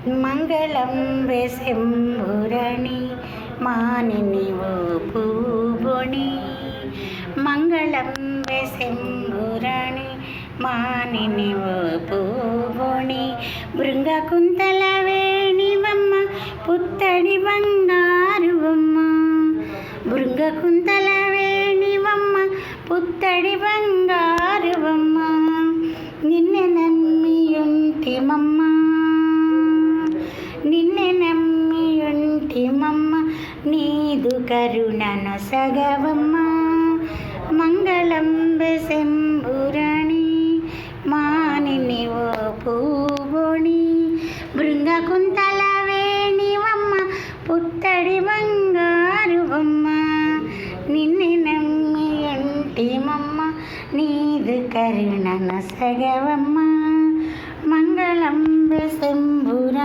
మంగళం శంభురణి మానిని ఓ పూబొణి. మంగళం శంభురణి మానిని ఓ పూబొణి. భృంగకుంతల వేణివమ్మ పుత్తడి బంగారు బొమ్మ. భృంగకుంతల వేణివమ్మ పుత్తడి బంగారు బొమ్మ. నిన్నే నమ్మియుంటిమమ్మ, నిన్నే నమ్మియుంటిమమ్మ, నీదు కరుణను సగవమ్మ. మంగళం శంభురణి మానిని ఓ పూబొణి. భృంగకుంతల వేణివమ్మ పుత్తడి బంగారు బొమ్మ. నిన్నే నమ్మియుంటిమమ్మ, నీదు కరుణను సగవమ్మ. మంగళం శంభురణి